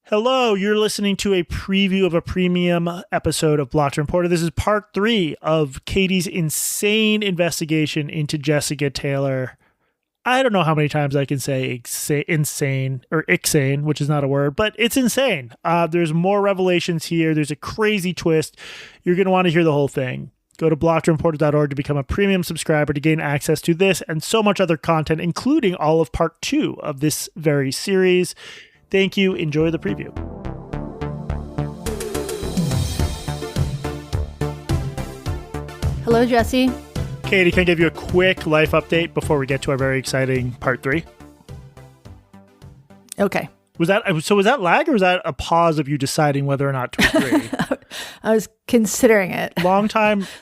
Hello, you're listening to a preview of a premium episode of Blocked and Reported. This is part 3 of Katie's insane investigation into Jessica Taylor. I don't know how many times I can say insane or ixane, which is not a word, but it's insane. There's more revelations here. There's a crazy twist. You're going to want to hear the whole thing. Go to blockedandreported.org to become a premium subscriber to gain access to this and so much other content, including all of part 2 of this very series. Thank you. Enjoy the preview. Hello, Jesse. Katie, can I give you a quick life update before we get to our very exciting part 3? Okay. Was that lag or was that a pause of you deciding whether or not to agree? I was considering it. The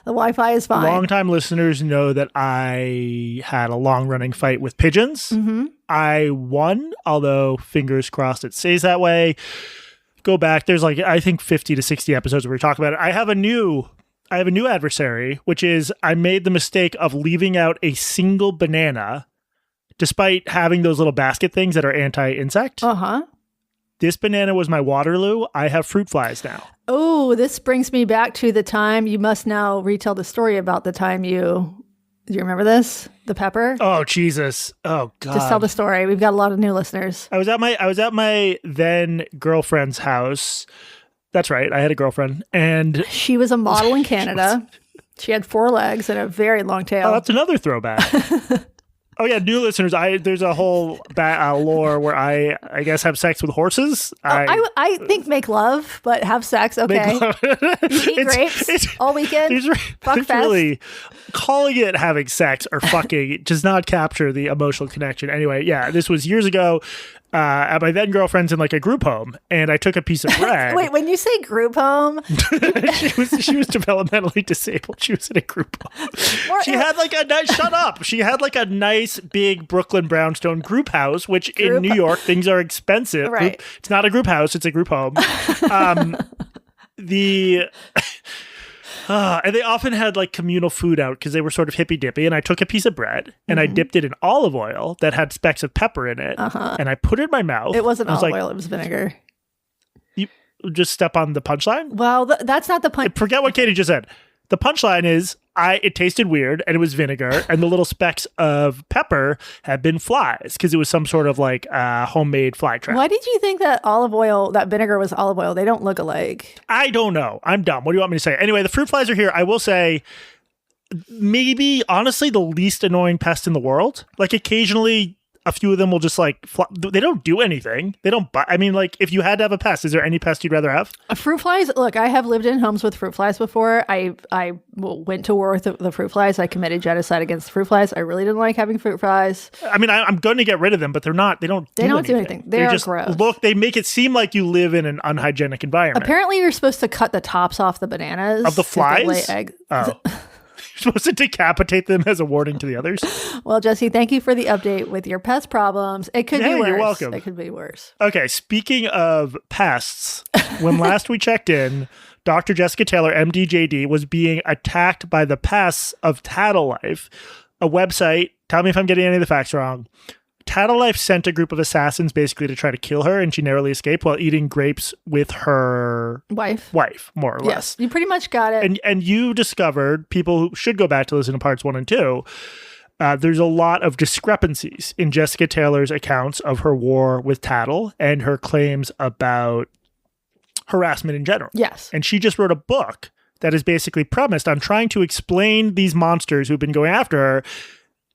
Wi-Fi is fine. Long-time listeners know that I had a long-running fight with pigeons. Mm-hmm. I won, although fingers crossed it stays that way. Go back. There's I think 50 to 60 episodes where we talk about it. I have a new adversary, which is I made the mistake of leaving out a single banana despite having those little basket things that are anti-insect. Uh-huh. This banana was my Waterloo. I have fruit flies now. Oh, this brings me back to the time. You must now retell the story about the time do you remember this? The pepper? Oh, Jesus. Oh, God. Just tell the story. We've got a lot of new listeners. I was at my then girlfriend's house. That's right. I had a girlfriend. And she was a model in Canada. She had 4 legs and a very long tail. Oh, that's another throwback. Oh, yeah, new listeners, there's a whole lore where I guess have sex with horses. I think make love, but have sex, okay. You eat grapes all weekend, fuck fest. Really, calling it having sex or fucking does not capture the emotional connection. Anyway, yeah, this was years ago. At my then girlfriend's in a group home, and I took a piece of bread. Wait, when you say group home, she was developmentally disabled. She was in a group home. She had shut up. She had a nice big Brooklyn brownstone group house, which in New York things are expensive. Right. It's not a group house; it's a group home. And they often had communal food out because they were sort of hippy dippy. And I took a piece of bread and I dipped it in olive oil that had specks of pepper in it. And I put it in my mouth. It wasn't olive oil, it was vinegar. You just step on the punchline? Well, that's not the punch. Forget what Katie just said. The punchline is it tasted weird and it was vinegar and the little specks of pepper had been flies because it was some sort of homemade fly trap. Why did you think that that vinegar was olive oil? They don't look alike. I don't know. I'm dumb. What do you want me to say? Anyway, the fruit flies are here. I will say maybe honestly the least annoying pest in the world. Occasionally a few of them will just fly. They don't do anything. They don't bite. I mean, if you had to have a pest, is there any pest you'd rather have? Fruit flies. Look, I have lived in homes with fruit flies before. I went to war with the fruit flies. I committed genocide against the fruit flies. I really didn't like having fruit flies. I mean, I'm going to get rid of them, but they don't do anything. They are gross. Look, they make it seem like you live in an unhygienic environment. Apparently, you're supposed to cut the tops off the bananas. Of the flies? They lay eggs. Oh. You're supposed to decapitate them as a warning to the others. Well, Jesse, thank you for the update with your pest problems. It could be worse. You're welcome. It could be worse. Okay, speaking of pests, when last we checked in, Dr. Jessica Taylor, MD-JD, was being attacked by the pests of Tattle Life, a website. Tell me if I'm getting any of the facts wrong. Tattle Life sent a group of assassins basically to try to kill her, and she narrowly escaped while eating grapes with her wife, more or less. Yes, you pretty much got it. And you discovered, people who should go back to listen to parts 1 and 2, there's a lot of discrepancies in Jessica Taylor's accounts of her war with Tattle and her claims about harassment in general. Yes. And she just wrote a book that is basically premised on trying to explain these monsters who've been going after her.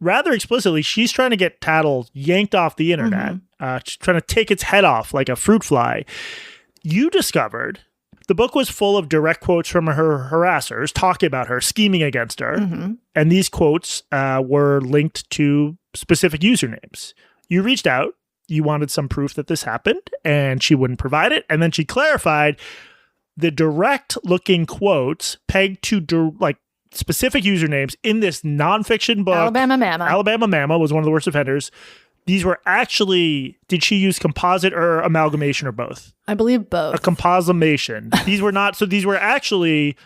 Rather explicitly, she's trying to get Tattle yanked off the internet. She's trying to take its head off like a fruit fly. You discovered the book was full of direct quotes from her harassers talking about her, scheming against her. And these quotes were linked to specific usernames. You reached out. You wanted some proof that this happened, and she wouldn't provide it. And then she clarified the direct-looking quotes pegged to specific usernames in this nonfiction book. Alabama Mama was one of the worst offenders. These were actually, did she use composite or amalgamation or both? I believe both. A composumation. These were actually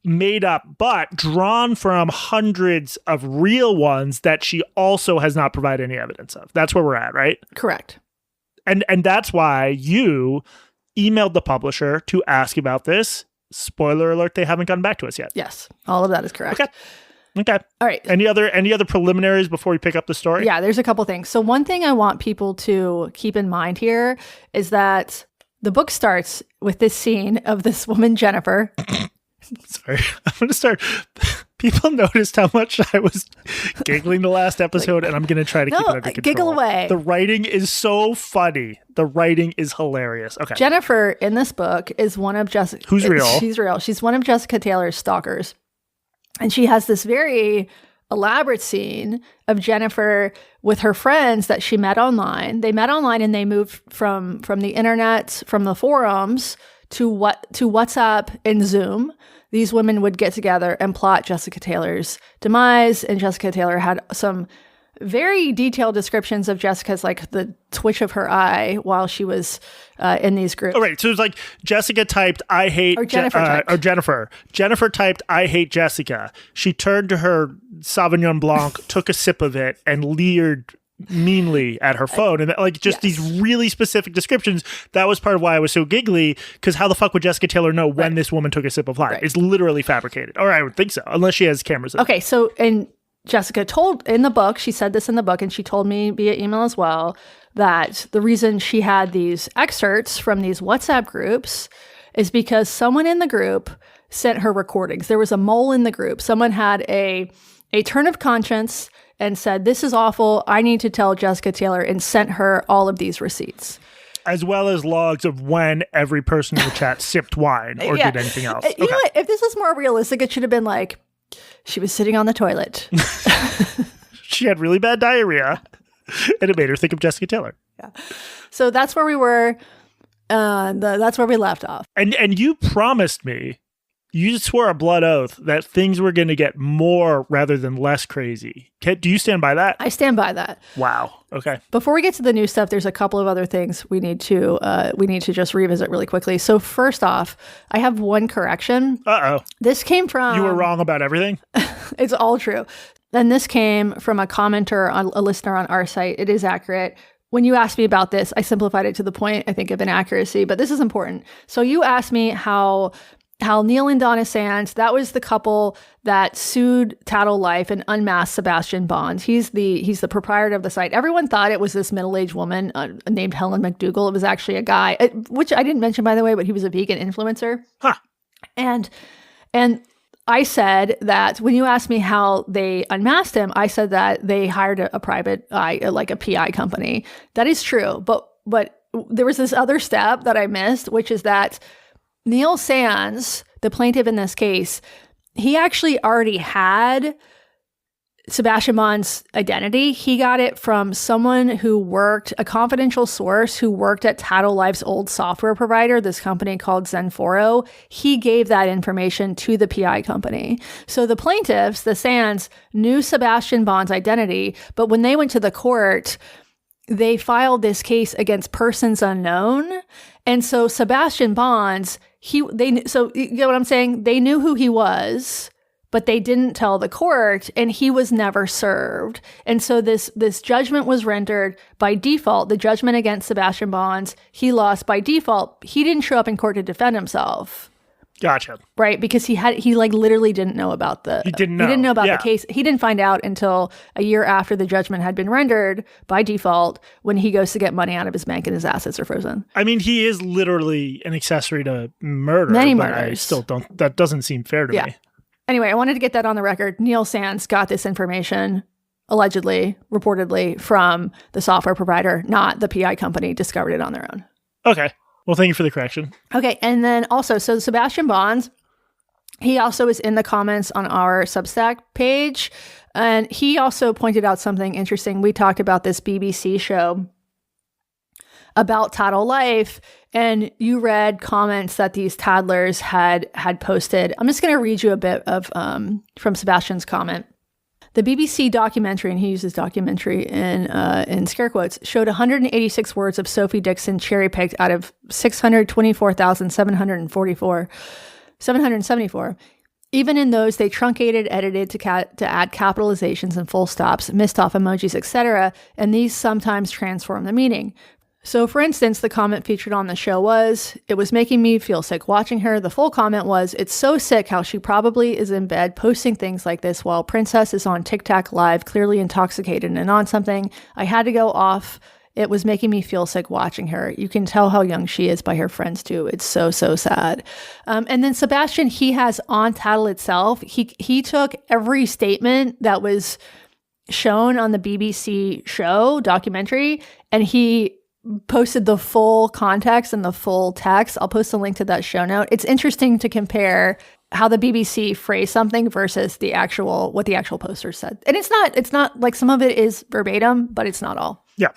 made up, but drawn from hundreds of real ones that she also has not provided any evidence of. That's where we're at, right? Correct. And that's why you emailed the publisher to ask about this. Spoiler alert, they haven't gotten back to us yet. Yes, all of that is correct. Okay. All right. Any other preliminaries before we pick up the story? Yeah, there's a couple things. So one thing I want people to keep in mind here is that the book starts with this scene of this woman, Jennifer. Sorry, I'm going to start. People noticed how much I was giggling the last episode, and I'm going to try to keep it under control. Giggle away. The writing is so funny. The writing is hilarious. Okay. Jennifer in this book is one of Jessica. Who's real? She's real. She's one of Jessica Taylor's stalkers. And she has this very elaborate scene of Jennifer with her friends that she met online. They met online and they moved from the internet, from the forums to WhatsApp and Zoom. These women would get together and plot Jessica Taylor's demise. And Jessica Taylor had some very detailed descriptions of Jessica's, like the twitch of her eye while she was in these groups. Oh, right. So it was like Jessica typed, I hate... Or Jennifer typed. Or Jennifer. Jennifer typed, I hate Jessica. She turned to her Sauvignon Blanc, took a sip of it, and leered meanly at her phone. And like just these really specific descriptions. That was part of why I was so giggly, because how the fuck would Jessica Taylor know when this woman took a sip of wine? Right. It's literally fabricated. Or I would think so, unless she has cameras. Okay, so... and Jessica told in the book, she said this in the book, and she told me via email as well, that the reason she had these excerpts from these WhatsApp groups is because someone in the group sent her recordings. There was a mole in the group. Someone had a turn of conscience and said, this is awful. I need to tell Jessica Taylor, and sent her all of these receipts. As well as logs of when every person in the chat sipped wine or did anything else. You know what? If this was more realistic, it should have been like, she was sitting on the toilet. She had really bad diarrhea, and it made her think of Jessica Taylor. Yeah. So that's where we were. That's where we left off. And you promised me, you swore a blood oath that things were going to get more rather than less crazy. Do you stand by that? I stand by that. Wow. Okay. Before we get to the new stuff, there's a couple of other things we need to just revisit really quickly. So first off, I have one correction. Uh-oh. This came from... You were wrong about everything? It's all true. And this came from a commenter, on a listener on our site. It is accurate. When you asked me about this, I simplified it to the point, I think, of inaccuracy, but this is important. So you asked me how Neil and Donna Sands, that was the couple that sued Tattle Life and unmasked Sebastian Bonds. He's the proprietor of the site. Everyone thought it was this middle-aged woman named Helen McDougal. It was actually a guy, which I didn't mention, by the way, but he was a vegan influencer. Huh. And I said that when you asked me how they unmasked him, I said that they hired a private eye, like a PI company. That is true. But there was this other step that I missed, which is that Neil Sands, the plaintiff in this case, he actually already had Sebastian Bond's identity. He got it from someone who worked, a confidential source who worked at Tattle Life's old software provider, this company called Zenforo. He gave that information to the PI company. So the plaintiffs, the Sands, knew Sebastian Bond's identity, but when they went to the court, they filed this case against persons unknown. And so Sebastian Bonds, so you get what I'm saying? They knew who he was, but they didn't tell the court, and he was never served. And so this judgment was rendered by default. The judgment against Sebastian Bonds, he lost by default. He didn't show up in court to defend himself. Gotcha. Right, because he like literally didn't know about the... He didn't know about the case. He didn't find out until a year after the judgment had been rendered by default, when he goes to get money out of his bank and his assets are frozen. I mean, he is literally an accessory to murder. Many but murders. I still don't... That doesn't seem fair to me. Anyway, I wanted to get that on the record. Neil Sands got this information, allegedly, reportedly, from the software provider, not the PI company discovered it on their own. Okay. Well, thank you for the correction. Okay, and then also, so Sebastian Bonds, he also is in the comments on our Substack page, and he also pointed out something interesting. We talked about this BBC show about Tattle Life, and you read comments that these taddlers had posted. I'm just going to read you a bit of from Sebastian's comment. The BBC documentary, and he uses documentary in scare quotes, showed 186 words of Sophie Dixon cherry-picked out of 624,774. Even in those, they truncated, edited to add capitalizations and full stops, missed off emojis, etc., and these sometimes transform the meaning. So, for instance, the comment featured on the show was, "It was making me feel sick watching her." The full comment was, "It's so sick how she probably is in bed posting things like this while Princess is on TikTok live, clearly intoxicated and on something. I had to go off. It was making me feel sick watching her. You can tell how young she is by her friends too. It's so, so sad." And then Sebastian, he has on Tattle itself, he took every statement that was shown on the BBC show documentary, and he posted the full context and the full text. I'll post a link to that show note. It's interesting to compare how the BBC phrased something versus what the actual poster said. And it's not like, some of it is verbatim, but it's not all. Yeah.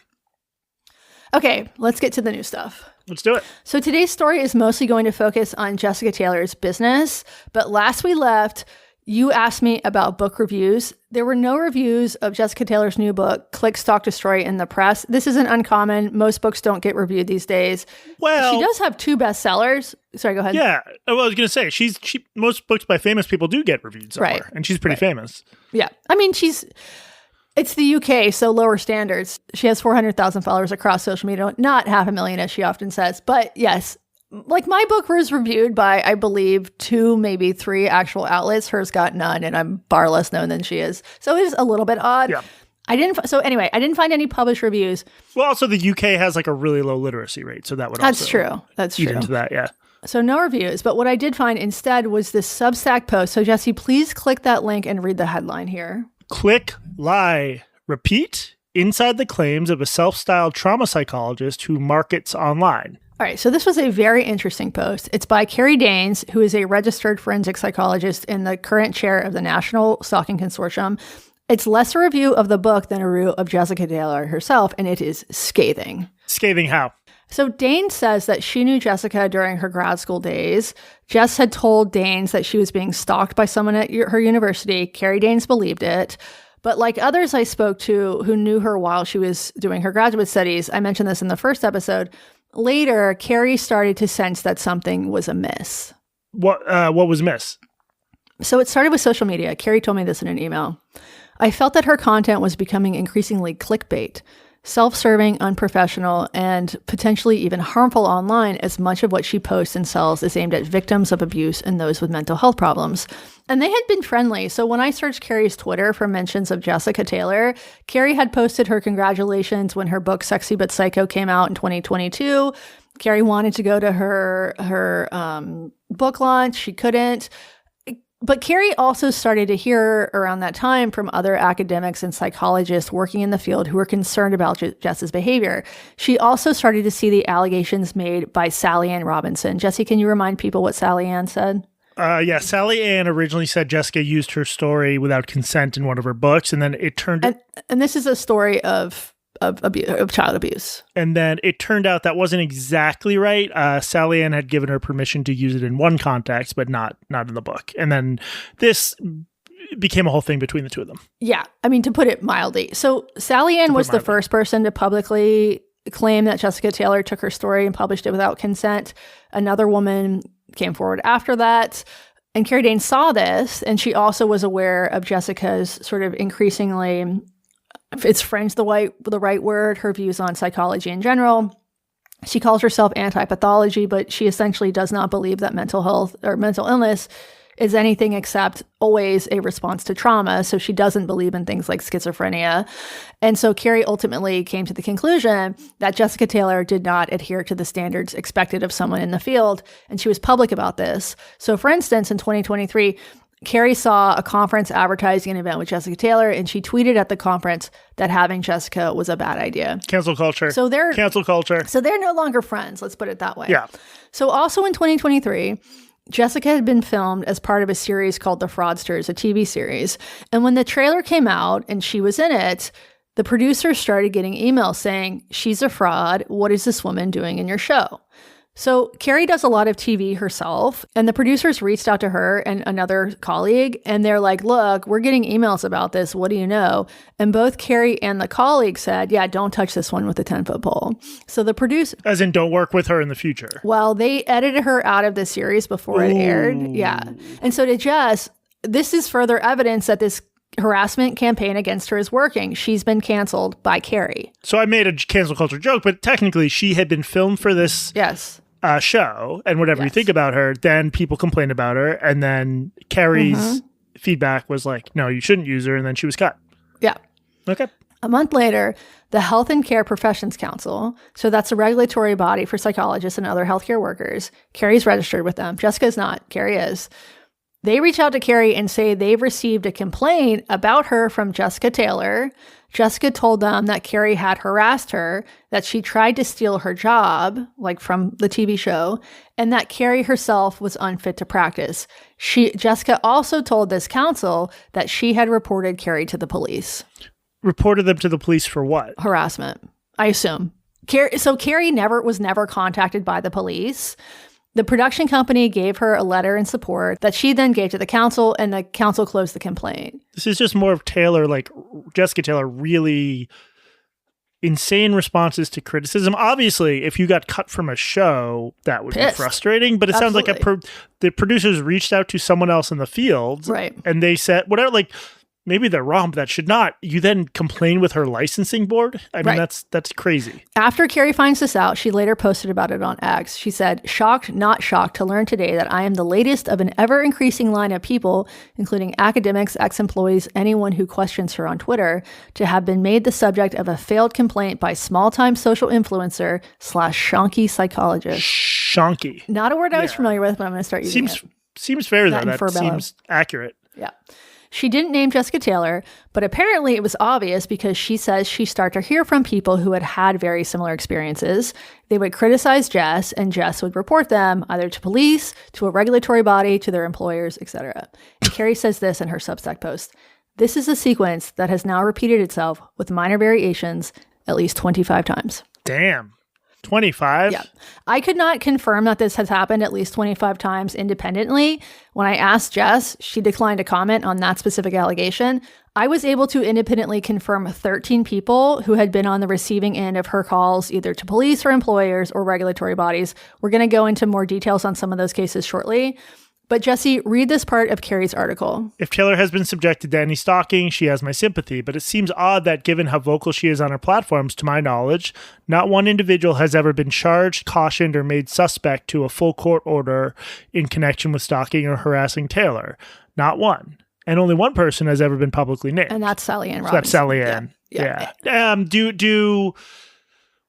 Okay, let's get to the new stuff. Let's do it. So today's story is mostly going to focus on Jessica Taylor's business, but last we left, you asked me about book reviews. There were no reviews of Jessica Taylor's new book, Click, Stalk, Destroy, in the press. This isn't uncommon. Most books don't get reviewed these days. Well, she does have 2 bestsellers. Sorry, go ahead. Yeah. Well, I was going to say, most books by famous people do get reviewed somewhere, Right. and she's pretty famous. Yeah. I mean, it's the UK, so lower standards. She has 400,000 followers across social media, not 500,000, as she often says. But yes, like my book was reviewed by, I believe, 2, maybe 3 actual outlets. Hers got none, and I'm far less known than she is. So it is a little bit odd. Yeah. I didn't find any published reviews. Well, also the UK has like a really low literacy rate, so that would That's also true. That's eat true. into that, yeah. So no reviews, but what I did find instead was this Substack post. So Jesse, please click that link and read the headline here. Click, lie, repeat, inside the claims of a self-styled trauma psychologist who markets online. All right, so this was a very interesting post. It's by Carrie Danes, who is a registered forensic psychologist and the current chair of the National Stalking Consortium. It's less a review of the book than a review of Jessica Taylor herself, and it is scathing. Scathing how? So Danes says that she knew Jessica during her grad school days. Jess had told Danes that she was being stalked by someone at her university. Carrie Danes believed it. But like others I spoke to who knew her while she was doing her graduate studies, I mentioned this in the first episode, later, Carrie started to sense that something was amiss. What was amiss? So it started with social media. Carrie told me this in an email. "I felt that her content was becoming increasingly clickbait, self-serving, unprofessional, and potentially even harmful online, as much of what she posts and sells is aimed at victims of abuse and those with mental health problems." And they had been friendly. So when I searched Carrie's Twitter for mentions of Jessica Taylor, Carrie had posted her congratulations when her book Sexy But Psycho came out in 2022. Carrie wanted to go to her book launch. She couldn't. But Carrie also started to hear around that time from other academics and psychologists working in the field who were concerned about Jess's behavior. She also started to see the allegations made by Sally Ann Robinson. Jesse, can you remind people what Sally Ann said? Yeah, Sally Ann originally said Jessica used her story without consent in one of her books, and then it turned... And this is a story of child abuse. And then it turned out that wasn't exactly right. Sally Ann had given her permission to use it in one context, but not in the book. And then this became a whole thing between the two of them. Yeah, I mean, to put it mildly. So Sally Ann was the first person to publicly claim that Jessica Taylor took her story and published it without consent. Another woman came forward after that. And Carrie Danes saw this, and she also was aware of Jessica's sort of increasingly... It's French, the right word, her views on psychology in general. She calls herself anti-pathology, but she essentially does not believe that mental health or mental illness is anything except always a response to trauma. So she doesn't believe in things like schizophrenia. And so Carrie ultimately came to the conclusion that Jessica Taylor did not adhere to the standards expected of someone in the field. And she was public about this. So for instance, in 2023, Carrie saw a conference advertising an event with Jessica Taylor, and she tweeted at the conference that having Jessica was a bad idea. Cancel culture. Cancel culture. So they're no longer friends, let's put it that way. Yeah. So also in 2023, Jessica had been filmed as part of a series called The Fraudsters, a TV series. And when the trailer came out and she was in it, the producers started getting emails saying, "She's a fraud. What is this woman doing in your show?" So Carrie does a lot of TV herself, and the producers reached out to her and another colleague, and they're like, "Look, we're getting emails about this. What do you know?" And both Carrie and the colleague said, "Yeah, don't touch this one with a 10-foot pole." So the producer... As in, don't work with her in the future. Well, they edited her out of the series before it aired. Yeah. And so to Jess, this is further evidence that this harassment campaign against her is working. She's been canceled by Carrie. So I made a cancel culture joke, but technically she had been filmed for this show, and whatever you think about her, then people complained about her, and then Carrie's feedback was like, no, you shouldn't use her, and then she was cut. Yeah. Okay. A month later, the Health and Care Professions Council, so that's a regulatory body for psychologists and other healthcare workers. Carrie's registered with them. Jessica's not. Carrie is. They reach out to Carrie and say they've received a complaint about her from Jessica Taylor. Jessica told them that Carrie had harassed her, that she tried to steal her job, like from the TV show, and that Carrie herself was unfit to practice. Jessica also told this council that she had reported Carrie to the police. Reported them to the police for what? Harassment, I assume. Carrie was never contacted by the police. The production company gave her a letter in support that she then gave to the council, and the council closed the complaint. This is just more of Taylor, like Jessica Taylor, really insane responses to criticism. Obviously, if you got cut from a show, that would be frustrating, but it sounds like the producers reached out to someone else in the field, right? And they said, whatever, like, maybe they're wrong, but that should not. You then complain with her licensing board? I mean, that's crazy. After Carrie finds this out, she later posted about it on X. She said, "Shocked, not shocked to learn today that I am the latest of an ever-increasing line of people, including academics, ex-employees, anyone who questions her on Twitter, to have been made the subject of a failed complaint by small-time social influencer / shonky psychologist." Shonky. Not a word I was familiar with, but I'm going to start using it. Seems fair, though. That seems accurate. Yeah. She didn't name Jessica Taylor, but apparently it was obvious because she says she started to hear from people who had had very similar experiences. They would criticize Jess, and Jess would report them either to police, to a regulatory body, to their employers, etc. And Carrie says this in her Substack post: "This is a sequence that has now repeated itself with minor variations at least 25 times." Damn. 25? Yeah. I could not confirm that this has happened at least 25 times independently. When I asked Jess, she declined to comment on that specific allegation. I was able to independently confirm 13 people who had been on the receiving end of her calls, either to police or employers or regulatory bodies. We're going to go into more details on some of those cases shortly. But Jesse, read this part of Carrie's article. "If Taylor has been subjected to any stalking, she has my sympathy, but it seems odd that given how vocal she is on her platforms, to my knowledge, not one individual has ever been charged, cautioned, or made suspect to a full court order in connection with stalking or harassing Taylor. Not one. And only one person has ever been publicly named." And that's Sally Ann Robinson. So that's Sally Ann. Yeah.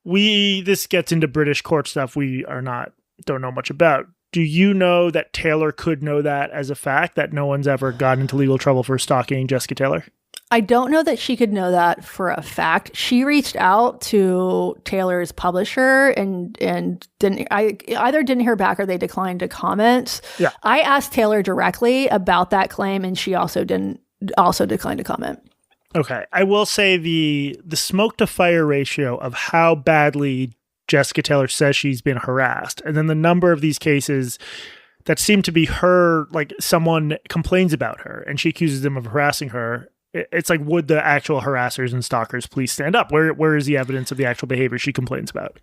This gets into British court stuff we don't know much about. Do you know that Taylor could know that as a fact, that no one's ever gotten into legal trouble for stalking Jessica Taylor? I don't know that she could know that for a fact. She reached out to Taylor's publisher and either didn't hear back or they declined to comment. Yeah. I asked Taylor directly about that claim, and she also declined to comment. Okay. I will say the smoke to fire ratio of how badly Jessica Taylor says she's been harassed, and then the number of these cases that seem to be her, like someone complains about her and she accuses them of harassing her. It's like, would the actual harassers and stalkers please stand up? Where is the evidence of the actual behavior she complains about?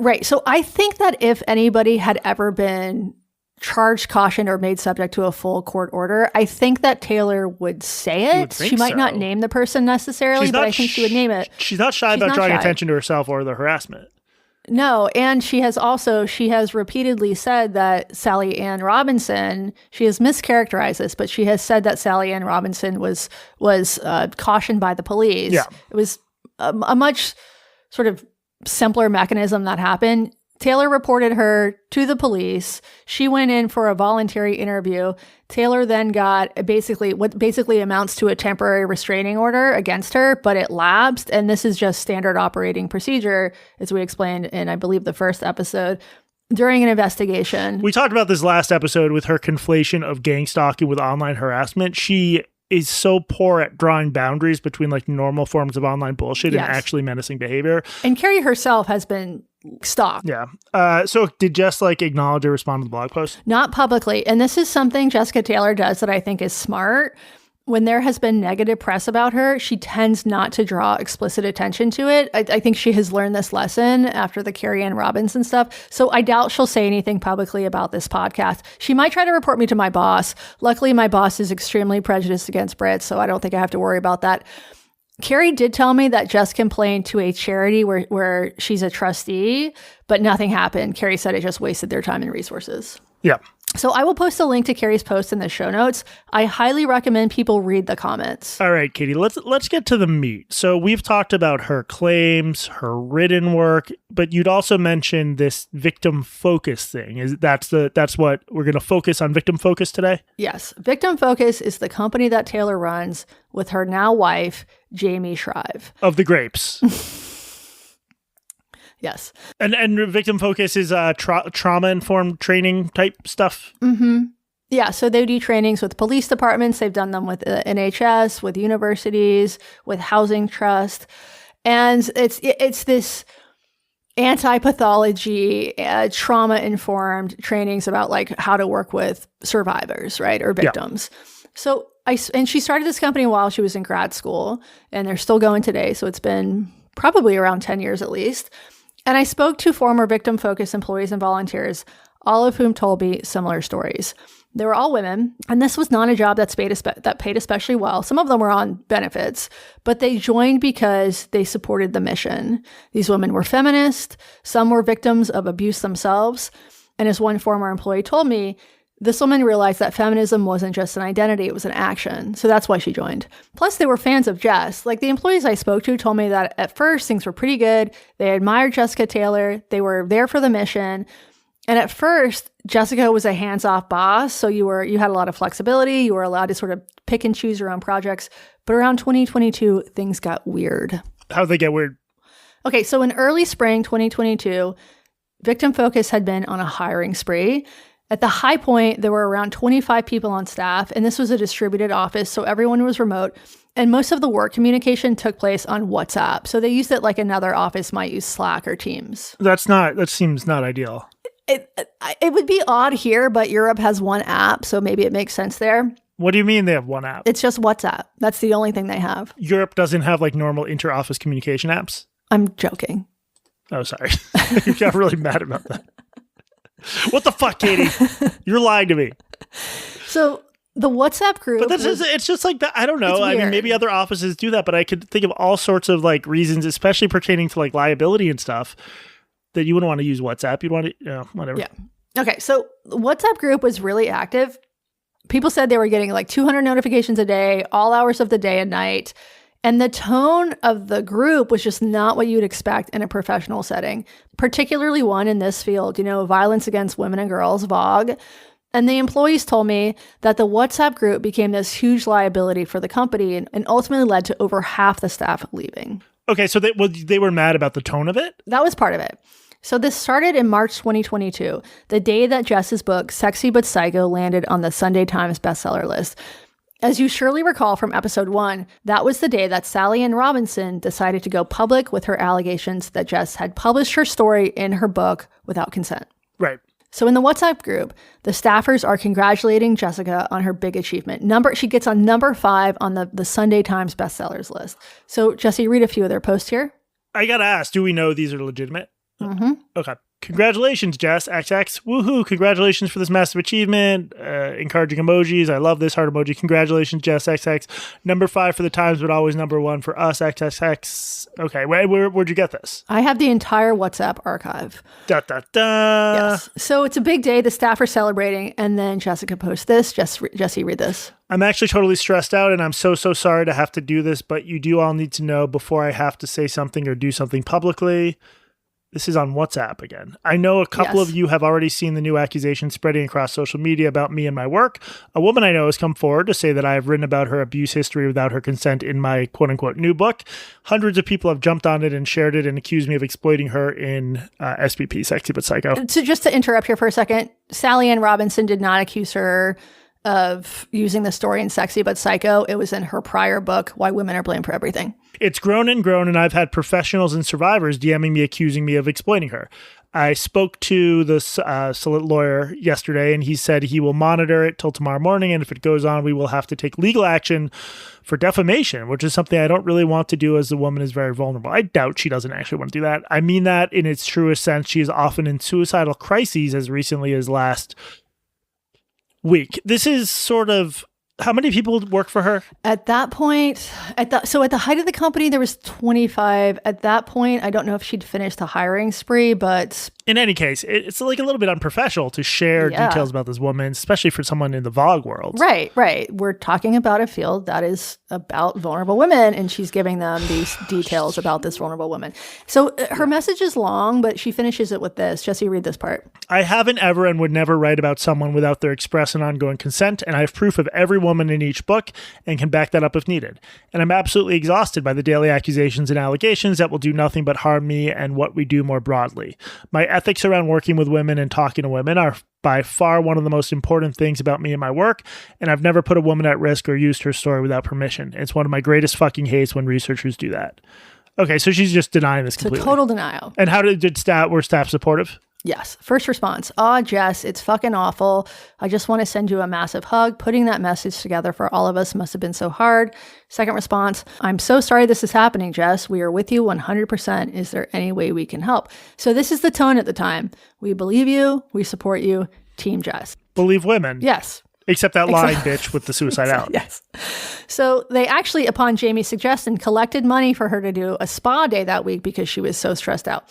Right. So I think that if anybody had ever been charged, cautioned, or made subject to a full court order, I think that Taylor would say it. She might not name the person necessarily, but I think she would name it. She's not shy about drawing attention to herself or the harassment. No, and she has repeatedly said that Sally Ann Robinson, she has mischaracterized this, but she has said that Sally Ann Robinson was cautioned by the police. Yeah. It was a much sort of simpler mechanism that happened. Taylor reported her to the police. She went in for a voluntary interview. Taylor then got what basically amounts to a temporary restraining order against her, but it lapsed. And this is just standard operating procedure, as we explained in, I believe, the first episode. During an investigation. We talked about this last episode with her conflation of gang stalking with online harassment. She is so poor at drawing boundaries between like normal forms of online bullshit and actually menacing behavior. And Carrie herself has been stalked. Yeah. So did Jess acknowledge or respond to the blog post? Not publicly. And this is something Jessica Taylor does that I think is smart. when there has been negative press about her, she tends not to draw explicit attention to it. I think she has learned this lesson after the Carrie Ann Robinson stuff. So I doubt she'll say anything publicly about this podcast. She might try to report me to my boss. Luckily, my boss is extremely prejudiced against Brits, so I don't think I have to worry about that. Carrie did tell me that Jess complained to a charity where she's a trustee, but nothing happened. Carrie said it just wasted their time and resources. Yeah. So I will post a link to Carrie's post in the show notes. I highly recommend people read the comments. All right, Katie, let's get to the meat. So we've talked about her claims, her written work, but you'd also mentioned this victim focus thing. That's what we're going to focus on, victim focus today? Yes. Victim Focus is the company that Taylor runs with her now wife, Jamie Shrive. Of the grapes. Yes. And victim focus is trauma-informed training type stuff? Mm-hmm. Yeah, so they do trainings with police departments. They've done them with NHS, with universities, with housing trust. And it's this anti-pathology, trauma-informed trainings about like how to work with survivors, right, or victims. Yeah. So and she started this company while she was in grad school, and they're still going today. So it's been probably around 10 years at least. And I spoke to former Victim Focus employees and volunteers, all of whom told me similar stories. They were all women, and this was not a job that paid especially well. Some of them were on benefits, but they joined because they supported the mission. These women were feminist. Some were victims of abuse themselves. And as one former employee told me, this woman realized that feminism wasn't just an identity, it was an action. So that's why she joined. Plus, they were fans of Jess. Like the employees I spoke to told me that at first things were pretty good. They admired Jessica Taylor. They were there for the mission. And at first, Jessica was a hands-off boss. So you had a lot of flexibility. You were allowed to sort of pick and choose your own projects. But around 2022, things got weird. How'd they get weird? Okay, so in early spring 2022, Victim Focus had been on a hiring spree. At the high point, there were around 25 people on staff, and this was a distributed office, so everyone was remote, and most of the work communication took place on WhatsApp. So they used it like another office might use Slack or Teams. That seems not ideal. It would be odd here, but Europe has one app, so maybe it makes sense there. What do you mean they have one app? It's just WhatsApp. That's the only thing they have. Europe doesn't have like normal inter-office communication apps? I'm joking. Oh, sorry. You got really mad about that. What the fuck, Katie? You're lying to me. So the WhatsApp group. But it's just like that. I don't know. I mean, maybe other offices do that, but I could think of all sorts of like reasons, especially pertaining to like liability and stuff, that you wouldn't want to use WhatsApp. You'd want to, whatever. Yeah. Okay. So the WhatsApp group was really active. People said they were getting like 200 notifications a day, all hours of the day and night. And the tone of the group was just not what you'd expect in a professional setting, particularly one in this field, violence against women and girls, VOG. And the employees told me that the WhatsApp group became this huge liability for the company and ultimately led to over half the staff leaving. Okay, so they were mad about the tone of it? That was part of it. So this started in March 2022, the day that Jess's book, Sexy But Psycho, landed on the Sunday Times bestseller list. As you surely recall from episode 1, that was the day that Sally Ann Robinson decided to go public with her allegations that Jess had published her story in her book without consent. Right. So in the WhatsApp group, the staffers are congratulating Jessica on her big achievement. She gets on number 5 on the Sunday Times bestsellers list. So Jesse, read a few of their posts here. I gotta ask, do we know these are legitimate? Mm-hmm. Okay. Congratulations, Jess. XX. Woohoo. Congratulations for this massive achievement. Encouraging emojis. I love this heart emoji. Congratulations, Jess. XX. Number 5 for the Times, but always number 1 for us. XXX. Okay. Where'd you get this? I have the entire WhatsApp archive. Da, da, da. Yes. So it's a big day. The staff are celebrating. And then Jessica posts this. Jesse, read this. I'm actually totally stressed out, and I'm so sorry to have to do this, but you do all need to know before I have to say something or do something publicly. This is on WhatsApp again. I know a couple of you have already seen the new accusations spreading across social media about me and my work. A woman I know has come forward to say that I have written about her abuse history without her consent in my quote-unquote new book. Hundreds of people have jumped on it and shared it and accused me of exploiting her in SBP, Sexy But Psycho. So just to interrupt here for a second, Sally Ann Robinson did not accuse her of using the story in Sexy But Psycho. It was in her prior book, Why Women Are Blamed for Everything. It's grown, and I've had professionals and survivors DMing me accusing me of exploiting her. I spoke to the lawyer yesterday, and he said he will monitor it till tomorrow morning, and if it goes on, we will have to take legal action for defamation, which is something I don't really want to do as the woman is very vulnerable. I doubt she doesn't actually want to do that. I mean that in its truest sense. She is often in suicidal crises as recently as last week. This is sort of... How many people work for her? At that point, at the height of the company, there was 25. At that point, I don't know if she'd finished the hiring spree, but... In any case, it's like a little bit unprofessional to share details about this woman, especially for someone in the Vogue world. Right. We're talking about a field that is about vulnerable women, and she's giving them these details about this vulnerable woman. So her message is long, but she finishes it with this. Jesse, read this part. I haven't ever and would never write about someone without their express and ongoing consent, and I have proof of every woman in each book and can back that up if needed. And I'm absolutely exhausted by the daily accusations and allegations that will do nothing but harm me and what we do more broadly. My ethics around working with women and talking to women are by far one of the most important things about me and my work, and I've never put a woman at risk or used her story without permission. It's one of my greatest fucking hates when researchers do that. Okay, so she's just denying this completely. So total denial. And how were staff supportive? Yes. First response. Jess, it's fucking awful. I just want to send you a massive hug. Putting that message together for all of us must have been so hard. Second response. I'm so sorry this is happening, Jess. We are with you 100%. Is there any way we can help? So this is the tone at the time. We believe you. We support you. Team Jess. Believe women. Yes. Except that lying bitch with the suicide out. Yes. So they actually, upon Jamie's suggestion, collected money for her to do a spa day that week because she was so stressed out.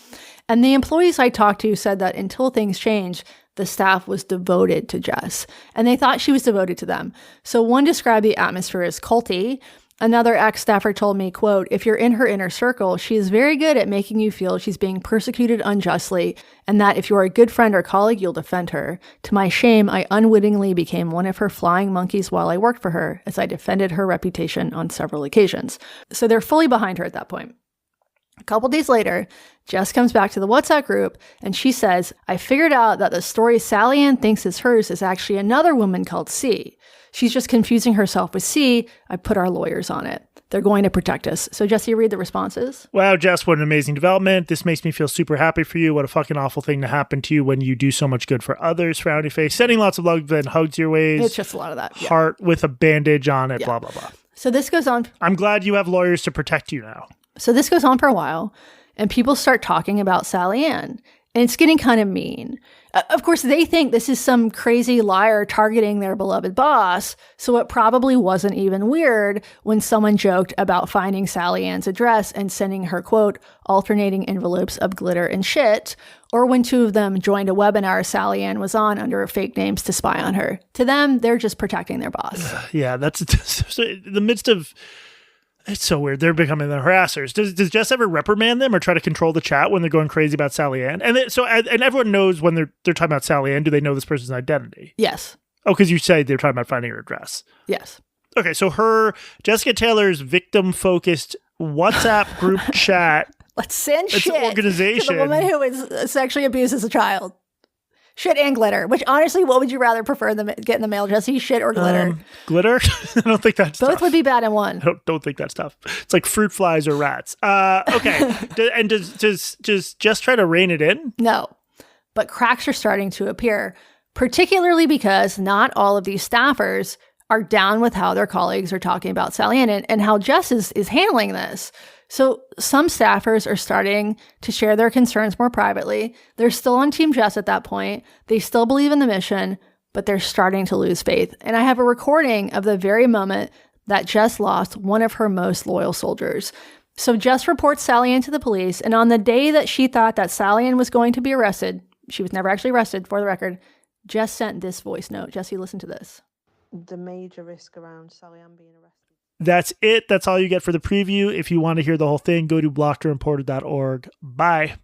And the employees I talked to said that until things changed, the staff was devoted to Jess. And they thought she was devoted to them. So one described the atmosphere as culty. Another ex-staffer told me, quote, if you're in her inner circle, she is very good at making you feel she's being persecuted unjustly, and that if you're a good friend or colleague, you'll defend her. To my shame, I unwittingly became one of her flying monkeys while I worked for her, as I defended her reputation on several occasions. So they're fully behind her at that point. A couple days later, Jess comes back to the WhatsApp group and she says, I figured out that the story Sally Ann thinks is hers is actually another woman called C. She's just confusing herself with C. I put our lawyers on it. They're going to protect us. So Jesse, read the responses. Wow, Jess, what an amazing development. This makes me feel super happy for you. What a fucking awful thing to happen to you when you do so much good for others. Frowny face. Sending lots of love and hugs your ways. It's just a lot of that. Yeah. Heart with a bandage on it, blah, blah, blah. So this goes on. I'm glad you have lawyers to protect you now. So this goes on for a while, and people start talking about Sally Ann, and it's getting kind of mean. Of course, they think this is some crazy liar targeting their beloved boss, so it probably wasn't even weird when someone joked about finding Sally Ann's address and sending her, quote, alternating envelopes of glitter and shit, or when two of them joined a webinar Sally Ann was on under fake names to spy on her. To them, they're just protecting their boss. Yeah, that's in the midst of... It's so weird. They're becoming the harassers. Does Jess ever reprimand them or try to control the chat when they're going crazy about Sally Ann? And everyone knows when they're talking about Sally Ann, do they know this person's identity? Yes. Oh, because you say they're talking about finding her address. Yes. Okay, so Jessica Taylor's victim-focused WhatsApp group chat. Let's send shit organization to the woman who was sexually abused as a child. Shit and glitter. Which, honestly, what would you rather prefer them get in the mail, Jesse? Shit or glitter? Glitter? I don't think that's Both tough. would be bad in one. I don't think that's tough. It's like fruit flies or rats. Okay. And does Jess try to rein it in? No. But cracks are starting to appear, particularly because not all of these staffers are down with how their colleagues are talking about Sally Ann and how Jess is handling this. So some staffers are starting to share their concerns more privately. They're still on Team Jess at that point. They still believe in the mission, but they're starting to lose faith. And I have a recording of the very moment that Jess lost one of her most loyal soldiers. So Jess reports Sally Ann to the police, and on the day that she thought that Sally Ann was going to be arrested, she was never actually arrested, for the record, Jess sent this voice note. Jesse, listen to this. The major risk around Sally Ann being arrested. That's it. That's all you get for the preview. If you want to hear the whole thing, go to blockedandreported.org. Bye.